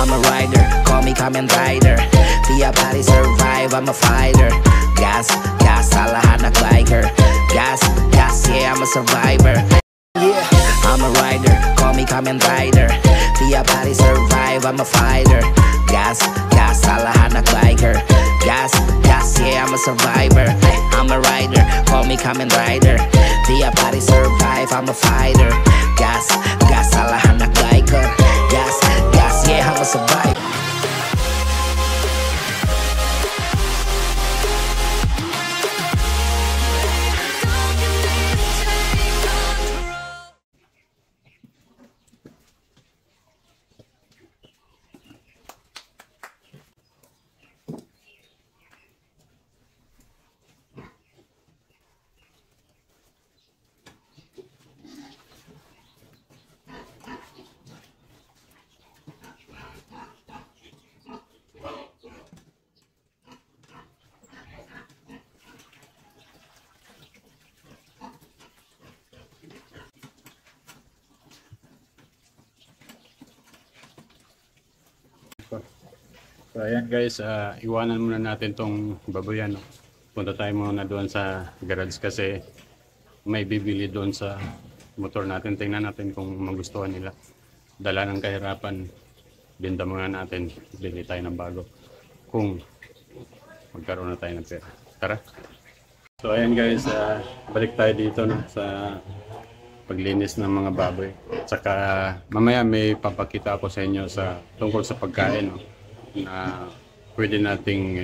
I'm a rider, call me Kamen Rider. Di pari survive, I'm a fighter. Gas, gas, sa lahat ng biker. Gas, gas, yeah, I'm a survivor. Yeah, I'm a rider, call me Kamen Rider. Di pari survive, I'm a fighter. Gas, gas, sa lahat ng biker. Gas, gas, yeah, I'm a survivor. I'm a rider, call me Kamen Rider. Di pari survive, I'm a fighter. Gas, gas, sa lahat ng biker. Gas, gas, yeah, I'm a survivor. So ayan guys, iwanan muna natin tong baboyan. Punta tayo muna doon sa garage kasi may bibili doon sa motor natin. Tingnan natin kung magustuhan nila. Dala ng kahirapan, binta muna natin, bili tayo ng bago kung magkaroon na tayo ng pera. Tara! So ayan guys, balik tayo dito sa paglinis ng mga baboy. Saka mamaya may papakita ako sa inyo tungkol sa pagkain na pwede nating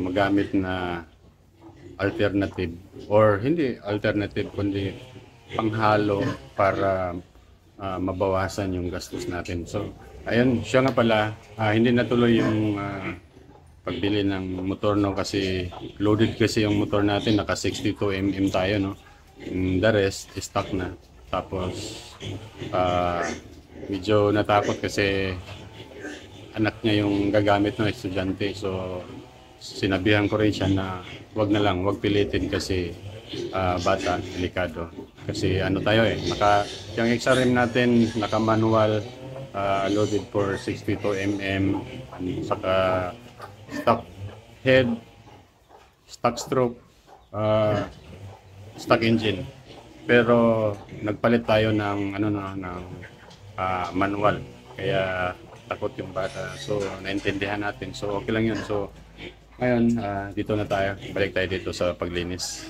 magamit na alternative, or hindi alternative kundi panghalo para mabawasan yung gastos natin. So ayun, siya nga pala, hindi natuloy yung pagbili ng motor kasi loaded kasi yung motor natin, naka 62mm tayo the rest stock na. Tapos medyo natakot kasi anak niya yung gagamit ng estudyante, so sinabihan ko rin siya na wag wag pilitin kasi bata, delikado. Kasi tayo yung XRM natin naka manual, loaded for 62mm, saka stock head, stock stroke, stock engine. Pero nagpalit tayo ng manual, kaya takot yung bata. So naintindihan natin, so okay lang yun. So ngayon dito na tayo, balik tayo dito sa paglinis.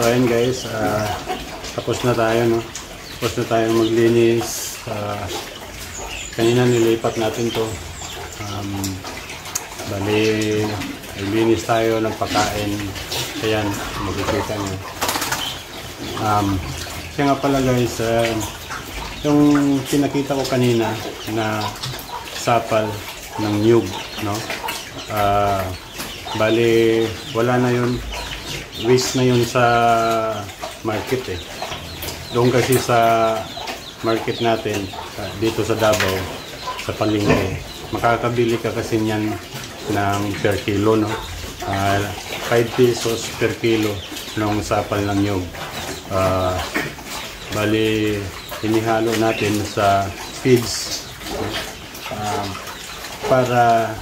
So ayun guys, tapos na tayo, no? Tapos na tayo maglinis. Kanina nilipat natin to. Bali, naglinis tayo, nagpakain. Ayan, makikita nyo. Kaya nga pala guys, yung pinakita ko kanina na sapal ng nyug, no? Bali, wala na yun. Waste na yun sa market eh. Doon kasi sa market natin, dito sa Davao, sa palengke, makakabili ka kasi niyan ng per kilo, no? 5 pesos per kilo ng sapal ng nyug. Bali, hinihalo natin sa feeds para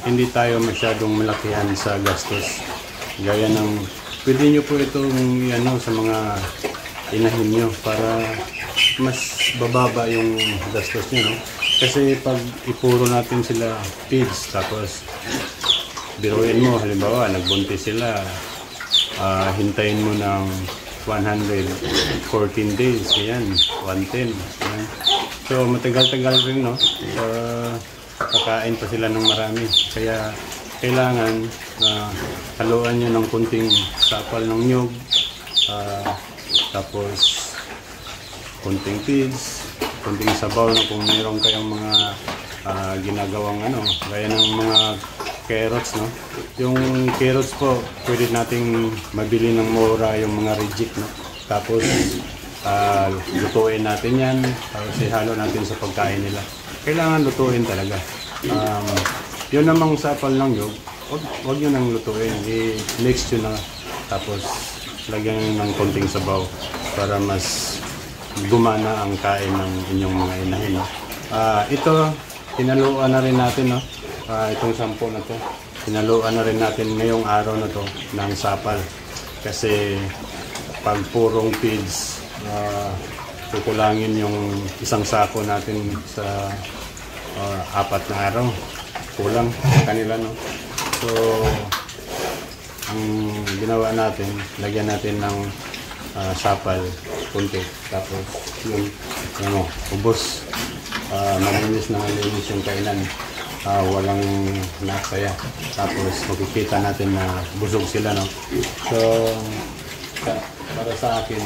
hindi tayo masyadong malakihan sa gastos. Gaya ng, pwede nyo po itong ano, sa mga inahin nyo para mas bababa yung gastos nyo, no? Kasi pag ipuro natin sila feeds, tapos biruin mo, halimbawa nagbuntis sila, hintayin mo ng 114 days, yan, 110. Yan. So matagal-tagal rin, no? Kakain pa sila ng marami. Kaya kailangan haluan nyo ng kunting sapal ng nyug, tapos kunting feeds, kunting sabaw na kung mayroon kayong mga ginagawang ano, gaya ng mga carrots, no? Yung carrots po, pwede nating mabili ng mura yung mga reject, no? Tapos lutuin natin yan, tapos ihalo natin sa pagkain nila. Kailangan lutuin talaga. Yun namang sapal ng nyug, wag nyo nang lutuin, i-mix nyo na, tapos lagyan ng konting sabaw para mas gumana ang kain ng inyong mga inahin. Ito, hinaluan na rin natin, no? Itong sampo na to, hinaluan na rin natin ngayong araw na to ng sapal. Kasi pag purong feeds, kukulangin yung isang sako natin sa 4 na araw. Kulang kanila, no? So ang ginawa natin, lagyan natin ng sapal kunti, tapos yung ano, ubos, malinis na malinis yung kainan, walang nasaya, tapos makikita natin na busog sila, no? So para sa akin,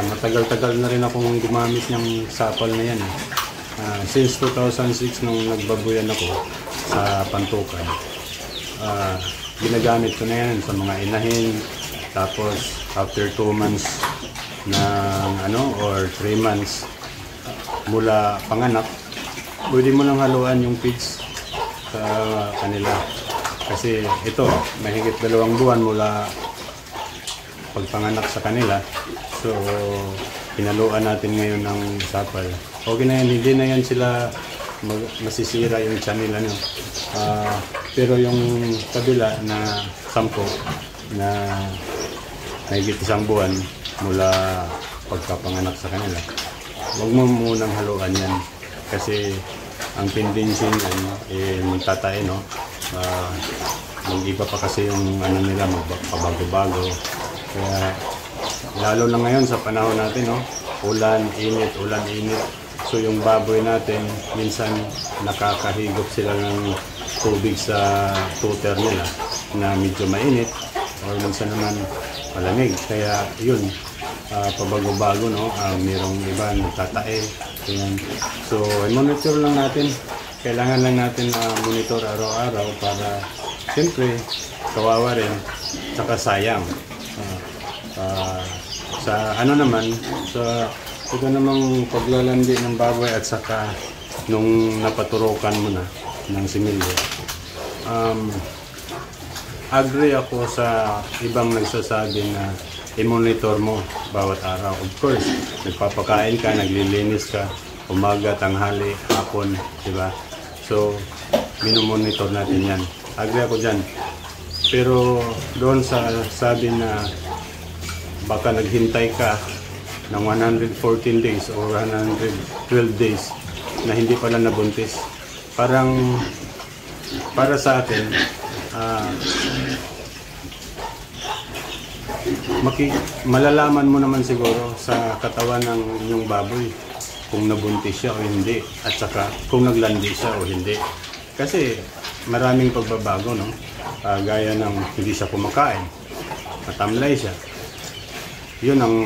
matagal-tagal na rin akong gumamit ng sapal na yan. Since 2006 nung nagbabuyan ako sa Pantukan, ginagamit ko na yan sa mga inahin. Tapos after 2 months ng ano, or 3 months mula panganak, pwede mo nang haluan yung feeds sa kanila. Kasi ito, mahigit 2 buwan mula pagpanganak sa kanila. So hinaluan natin ngayon ng sapal. Okay na yan, hindi na yan sila masisira yung tiyan nila, no? Pero yung kabila na 10 na mahigit 1 buwan mula pagkapanganak sa kanila, huwag mo munang haluan yan. Kasi ang tendency niyan, magtatay, no? Mag-iba pa kasi yung ano nila, magpabago-bago. Kaya lalo na ngayon sa panahon natin, no? Ulan, init. So yung baboy natin, minsan nakakahigop sila ng tubig sa tuter nila na medyo mainit, o minsan naman malamig. Kaya yun, pabago-bago, no? Mayroong iba nagtatae. So monitor lang natin. Kailangan lang natin monitor araw-araw para siyempre kawawa rin, saka sayang. Sa ano naman, sa ito namang paglalandi ng baboy at saka nung napaturokan mo na ng similyo. Agree ako sa ibang nagsasabi na i-monitor mo bawat araw. Of course, nagpapakain ka, naglilinis ka, umaga, tanghali, hapon, di ba? So, minomonitor natin yan. Agree ako dyan. Pero doon sa sabi na baka naghintay ka ng 114 days or 112 days na hindi pala nabuntis. Parang para sa atin, malalaman mo naman siguro sa katawan ng inyong baboy kung nabuntis siya o hindi, at saka kung naglandi siya o hindi. Kasi maraming pagbabago, no? Gaya ng hindi siya kumakain, matamlay siya. Yun ang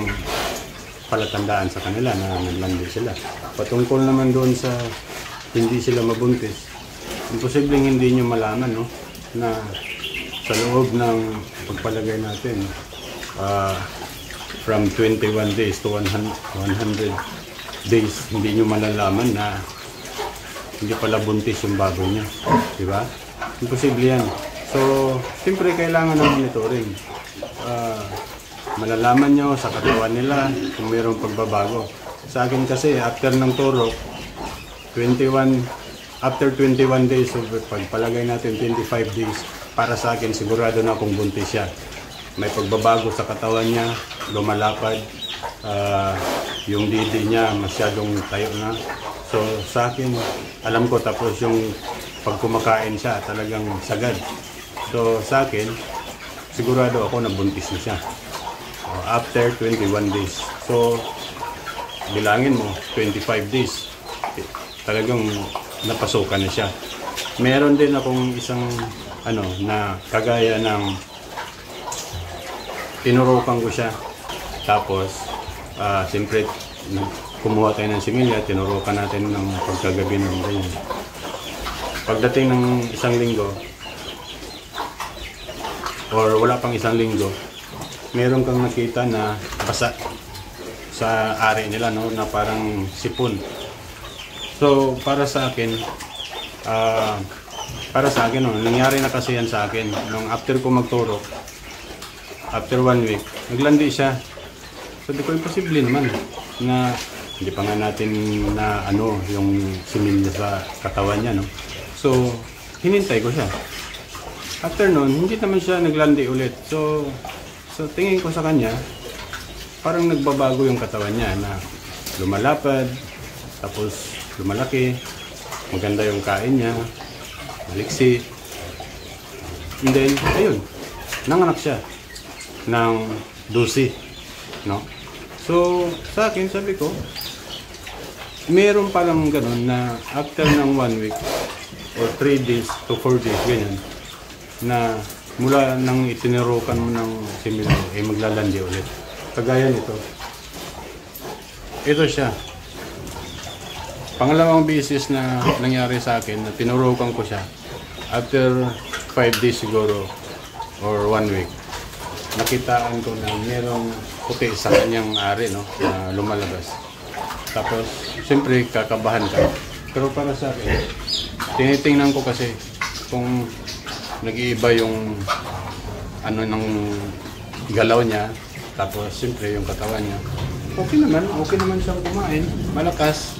palatandaan sa kanila na naglandi sila. Patungkol naman doon sa hindi sila mabuntis, imposibleng hindi nyo malaman, no? Na sa loob ng pagpalagay natin, from 21 days to 100 days, hindi nyo malalaman na hindi pala buntis yung baboy niya, di ba? Imposible yan. So, siyempre kailangan ng monitoring. Malalaman nyo sa katawan nila kung mayroong pagbabago. Sa akin kasi, after ng turok, after 21 days, so pagpalagay natin 25 days, para sa akin, sigurado na kung buntis siya. May pagbabago sa katawan niya, lumalapad, yung didi niya masyadong tayo na. So sa akin, alam ko, tapos yung pag kumakain siya, talagang sagad. So sa akin, sigurado ako na buntis na siya. After 21 days. So bilangin mo, 25 days. Talagang napasukan na siya. Meron din akong isang na kagaya ng tinurukan ko siya. Tapos siyempre kumuha tayo ng similya, tinurukan natin ng pagkagabi ng ganyan. Pagdating ng isang linggo or wala pang isang linggo, meron kang nakita na basa sa ari nila, no, na parang sipon. So para sa akin, no, nangyari na kasi yan sa akin. Nung after ko magturok, after 1 week, naglandi siya. Sabi ko, imposible naman na hindi pa nga natin na yung similya sa katawan niya, no? So, hinintay ko siya. After nun, hindi naman siya naglandi ulit. So tingin ko sa kanya, parang nagbabago yung katawan niya na lumalapad, tapos lumalaki, maganda yung kain niya, maliksi. And then, ayun, nanganak siya ng 12, no? So, sa akin, sabi ko, meron palang ganun na after ng 1 week or 3 days to 4 days, ganyan, na mula nang itinurukan mo ng similya, maglalandi ulit. Kagaya nito. Ito siya. Pangalawang beses na nangyari sa akin, na tinurukan ko siya, after 5 days siguro, or 1 week, nakitaan ko na merong puti sa kanyang ari, no, na lumalabas. Tapos, siyempre, kakabahan ka. Pero para sa akin, tinitingnan ko kasi kung nag-iiba yung ng galaw niya, tapos siyempre yung katawan niya. Okay naman siyang kumain, malakas.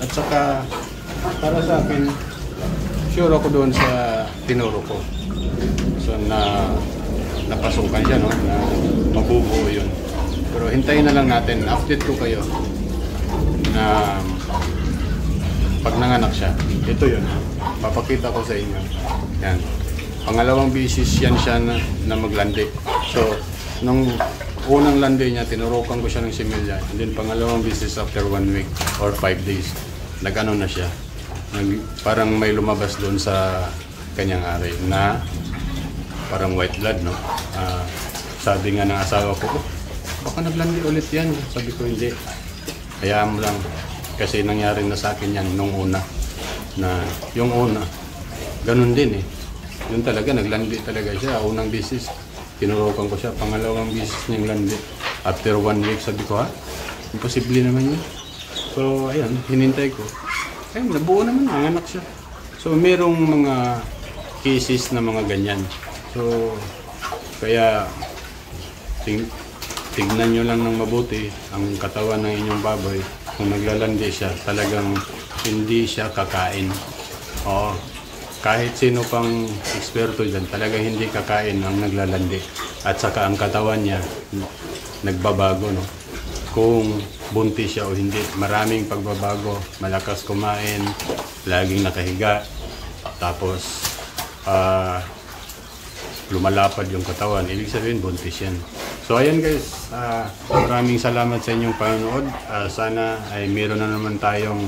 At saka, para sa akin, sure ako doon sa tinuro ko. So, napasukan siya, no, na mabubuo yun. Pero hintayin na lang natin, update ko kayo na pag nanganak siya. Ito yun, papakita ko sa inyo. Yan. Pangalawang bisis yan siya na maglandi. So, nung unang landi niya, tinurukan ko siya ng similya. And then pangalawang bisis after 1 week or 5 days, nag-ano na siya. Parang may lumabas doon sa kanyang ari na parang white blood, no? Sabi nga ng asawa ko, baka naglandi ulit yan. Sabi ko, hindi. Hayaan mo lang. Kasi nangyari na sa akin yan nung una. Na yung una, ganun din eh. Yun talaga, naglandi talaga siya. Unang bisis, tinurukan ko siya. Pangalawang bisis niyang landi. After 1 week, sabi ko, imposible naman yun. So, ayan, hinintay ko. Ayun, nabuo naman, nanganak siya. So, merong mga cases na mga ganyan. So, kaya, tignan nyo lang ng mabuti ang katawan ng inyong baboy kung naglalandi siya, talagang hindi siya kakain. Oo. Kahit sino pang eksperto dyan, talagang hindi kakain ang naglalandi. At saka ang katawan niya, nagbabago, no? Kung buntis siya o hindi, maraming pagbabago. Malakas kumain, laging nakahiga, tapos lumalapad yung katawan. Ibig sabihin, buntis yan. So ayan guys, maraming salamat sa inyong panonood. Sana ay meron na naman tayong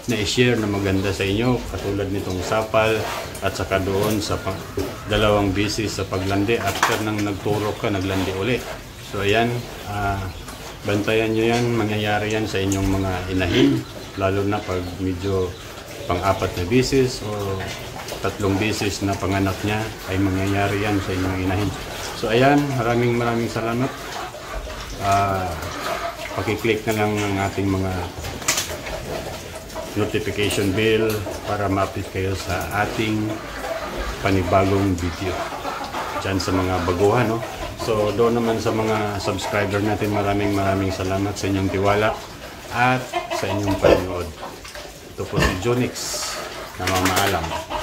na-share na maganda sa inyo, katulad nitong sapal at saka doon sa dalawang beses sa paglandi. After nang nagturok ka, naglandi uli. So ayan, bantayan nyo yan, mangyayari yan sa inyong mga inahin, lalo na pag medyo pang-apat na beses o 3 beses na panganak niya, ay mangyayari yan sa inyong inahin. So ayan, maraming salamat. Pakiclick na lang ang ating mga notification bell para ma-update kayo sa ating panibagong video dyan sa mga baguhan, no? So doon naman sa mga subscriber natin, maraming salamat sa inyong tiwala at sa inyong panonood. Ito po si Jonix na mamaalam.